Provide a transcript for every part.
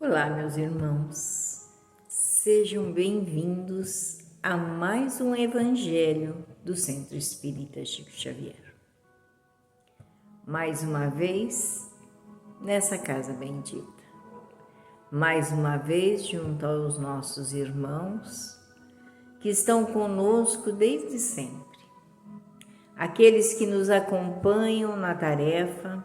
Olá, meus irmãos, sejam bem-vindos a mais um Evangelho do Centro Espírita Chico Xavier. Mais uma vez, nessa casa bendita, mais uma vez junto aos nossos irmãos que estão conosco desde sempre, aqueles que nos acompanham na tarefa,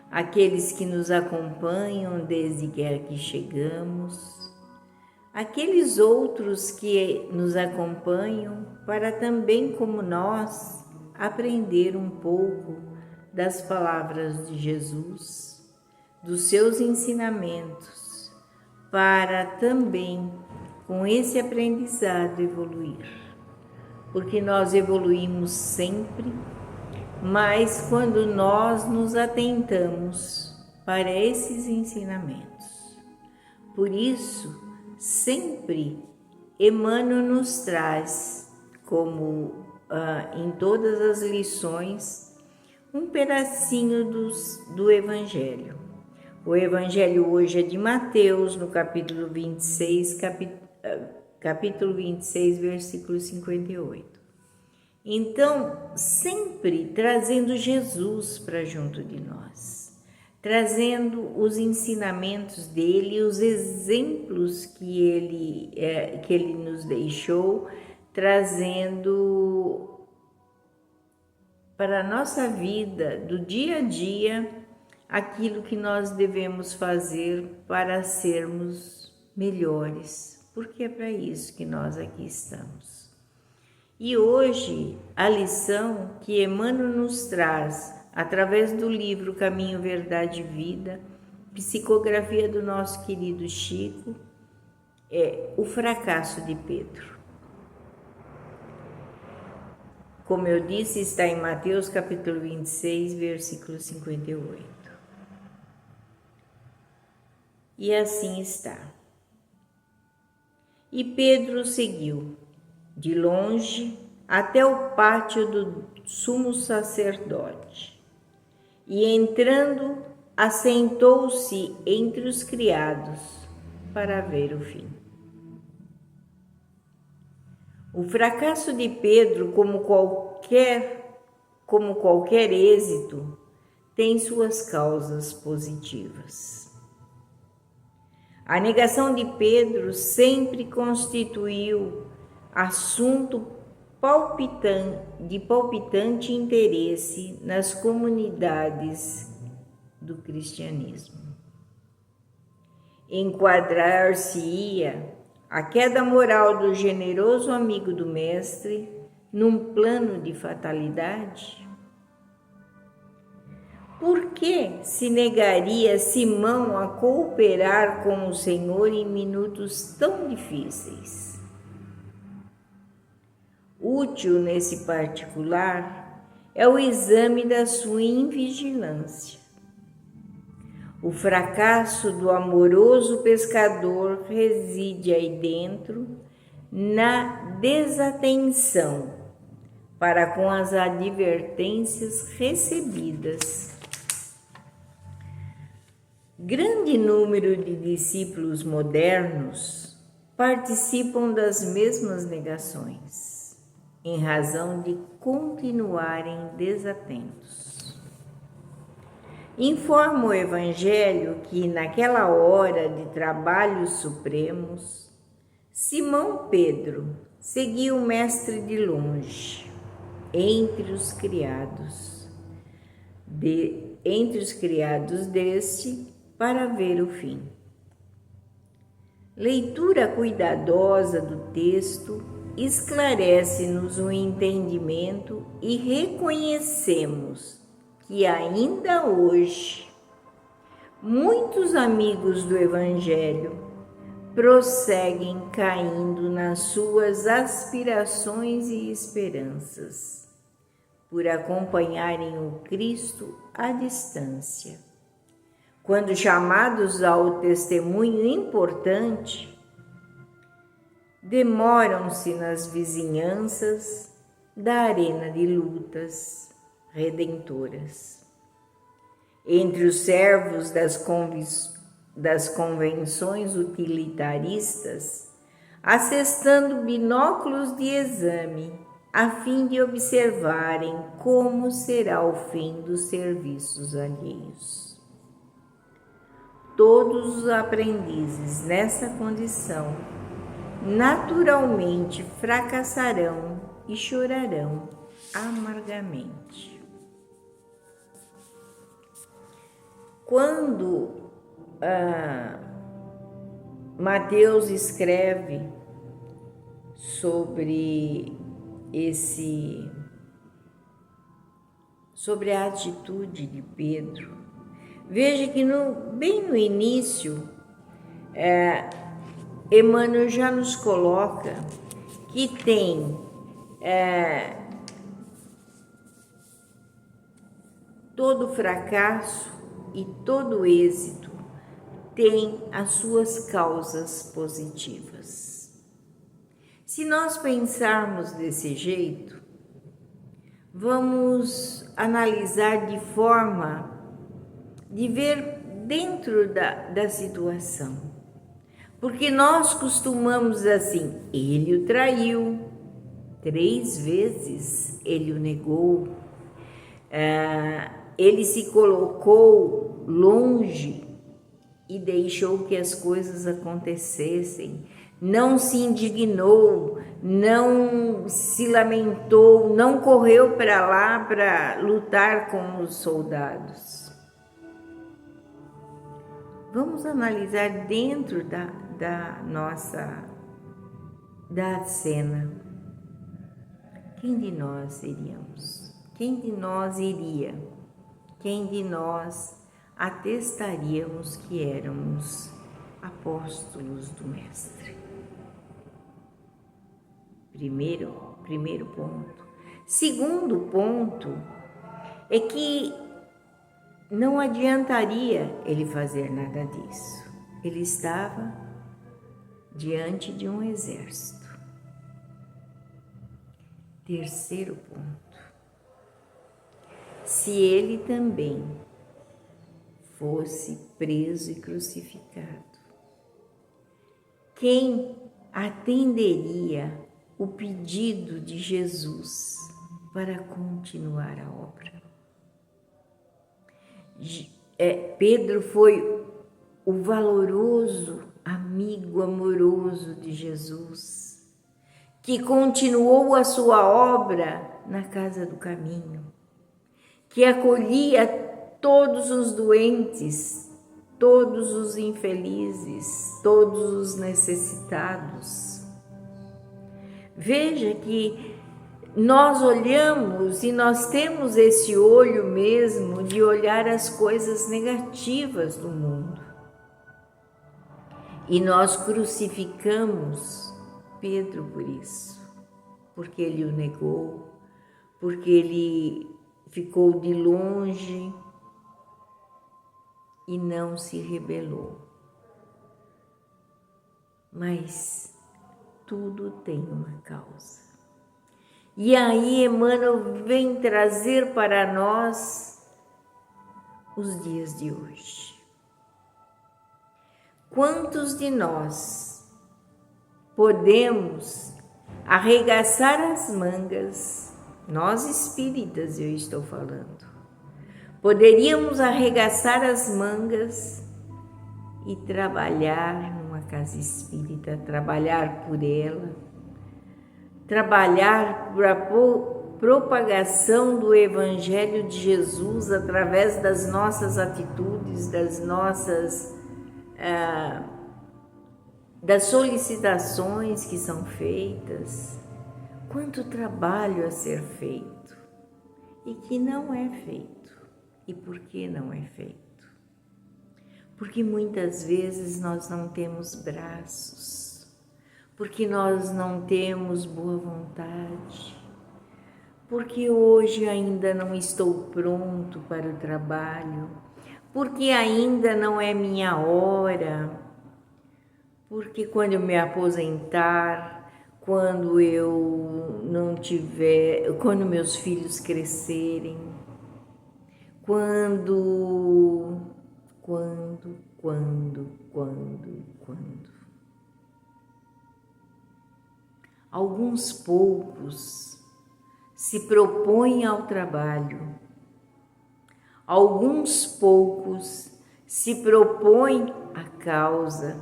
aqueles que nos acompanham desde que chegamos, aqueles outros que nos acompanham para também, como nós, aprender um pouco das palavras de Jesus, dos seus ensinamentos, para também, com esse aprendizado, evoluir. Porque nós evoluímos sempre, mas quando nós nos atentamos para esses ensinamentos. Por isso, sempre Emmanuel nos traz, como em todas as lições, um pedacinho do Evangelho. O Evangelho hoje é de Mateus, no capítulo 26, capítulo 26, versículo 58. Então, sempre trazendo Jesus para junto de nós, trazendo os ensinamentos dele, os exemplos que ele nos deixou, trazendo para a nossa vida, do dia a dia, aquilo que nós devemos fazer para sermos melhores, porque é para isso que nós aqui estamos. E hoje, a lição que Emmanuel nos traz, através do livro Caminho, Verdade e Vida, psicografia do nosso querido Chico, é o fracasso de Pedro. Como eu disse, está em Mateus capítulo 26, versículo 58. E assim está. E Pedro seguiu de longe até o pátio do sumo sacerdote, e entrando, assentou-se entre os criados para ver o fim. O fracasso de Pedro, como qualquer êxito, tem suas causas positivas. A negação de Pedro sempre constituiu assunto de palpitante interesse nas comunidades do cristianismo. Enquadrar-se-ia a queda moral do generoso amigo do mestre num plano de fatalidade? Por que se negaria Simão a cooperar com o Senhor em minutos tão difíceis? Útil nesse particular é o exame da sua invigilância. O fracasso do amoroso pescador reside aí dentro na desatenção para com as advertências recebidas. Grande número de discípulos modernos participam das mesmas negações, em razão de continuarem desatentos. Informa o Evangelho que, naquela hora de trabalhos supremos, Simão Pedro seguia o Mestre de longe, entre os criados deste, para ver o fim. Leitura cuidadosa do texto esclarece-nos o entendimento e reconhecemos que ainda hoje muitos amigos do Evangelho prosseguem caindo nas suas aspirações e esperanças, por acompanharem o Cristo à distância. Quando chamados ao testemunho importante, demoram-se nas vizinhanças da arena de lutas redentoras. Entre os servos das das convenções utilitaristas, acessando binóculos de exame, a fim de observarem como será o fim dos serviços alheios. Todos os aprendizes nessa condição naturalmente fracassarão e chorarão amargamente. Quando Mateus escreve sobre a atitude de Pedro, veja que bem no início, Emmanuel já nos coloca que tem todo fracasso e todo êxito tem as suas causas positivas. Se nós pensarmos desse jeito, vamos analisar de forma de ver dentro da situação. Porque nós costumamos assim, ele o traiu, 3 vezes ele o negou, ele se colocou longe e deixou que as coisas acontecessem, não se indignou, não se lamentou, não correu para lá para lutar com os soldados. Vamos analisar dentro da cena. Quem de nós seríamos? Quem de nós iria? Quem de nós atestaríamos que éramos apóstolos do Mestre? Primeiro ponto. Segundo ponto é que não adiantaria ele fazer nada disso. Ele estava diante de um exército. Terceiro ponto. Se ele também fosse preso e crucificado, quem atenderia o pedido de Jesus para continuar a obra? Pedro foi o valoroso amigo amoroso de Jesus, que continuou a sua obra na casa do caminho, que acolhia todos os doentes, todos os infelizes, todos os necessitados. Veja que nós olhamos e nós temos esse olho mesmo de olhar as coisas negativas do mundo. E nós crucificamos Pedro por isso, porque ele o negou, porque ele ficou de longe e não se rebelou. Mas tudo tem uma causa. E aí Emmanuel vem trazer para nós os dias de hoje. Quantos de nós podemos arregaçar as mangas, nós espíritas eu estou falando, poderíamos arregaçar as mangas e trabalhar numa casa espírita, trabalhar por ela, trabalhar por a propagação do Evangelho de Jesus através das nossas atitudes, das solicitações que são feitas. Quanto trabalho a ser feito e que não é feito. E por que não é feito? Porque muitas vezes nós não temos braços, porque nós não temos boa vontade, porque hoje ainda não estou pronto para o trabalho, porque ainda não é minha hora, porque quando eu me aposentar, quando eu não tiver, quando meus filhos crescerem, quando quando. Alguns poucos se propõem ao trabalho, alguns poucos se propõem à causa,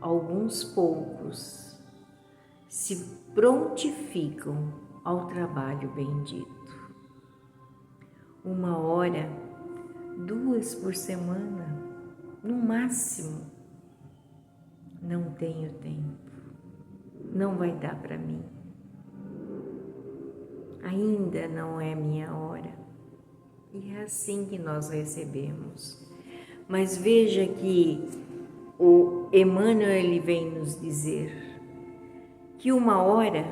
alguns poucos se prontificam ao trabalho bendito. 1 hora, 2 por semana, no máximo. Não tenho tempo, não vai dar para mim. Ainda não é minha hora. E é assim que nós recebemos. Mas veja que o Emmanuel ele vem nos dizer que 1 hora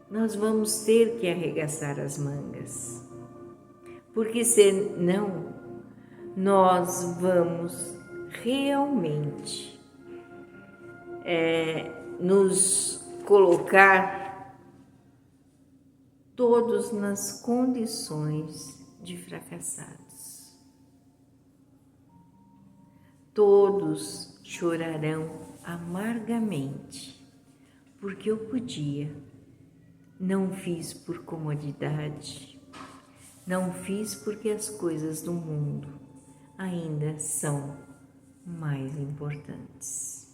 nós vamos ter que arregaçar as mangas, porque senão nós vamos realmente nos colocar todos nas condições de fracassados. Todos chorarão amargamente, porque eu podia, não fiz por comodidade, não fiz porque as coisas do mundo ainda são mais importantes.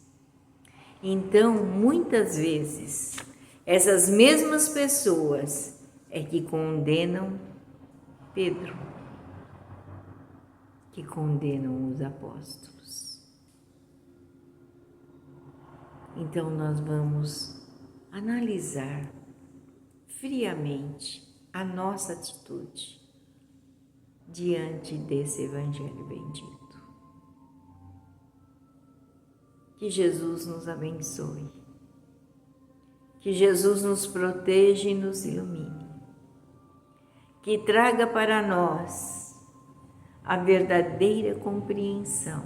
Então, muitas vezes, essas mesmas pessoas é que condenam Pedro, que condenam os apóstolos. Então, nós vamos analisar friamente a nossa atitude diante desse Evangelho bendito. Que Jesus nos abençoe, que Jesus nos proteja e nos ilumine, que traga para nós a verdadeira compreensão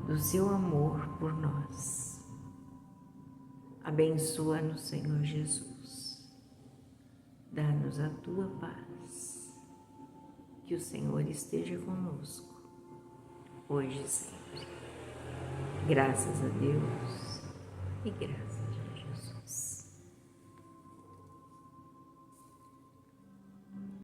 do seu amor por nós. Abençoa-nos, Senhor Jesus. Dá-nos a tua paz. Que o Senhor esteja conosco, hoje e sempre. Graças a Deus e graças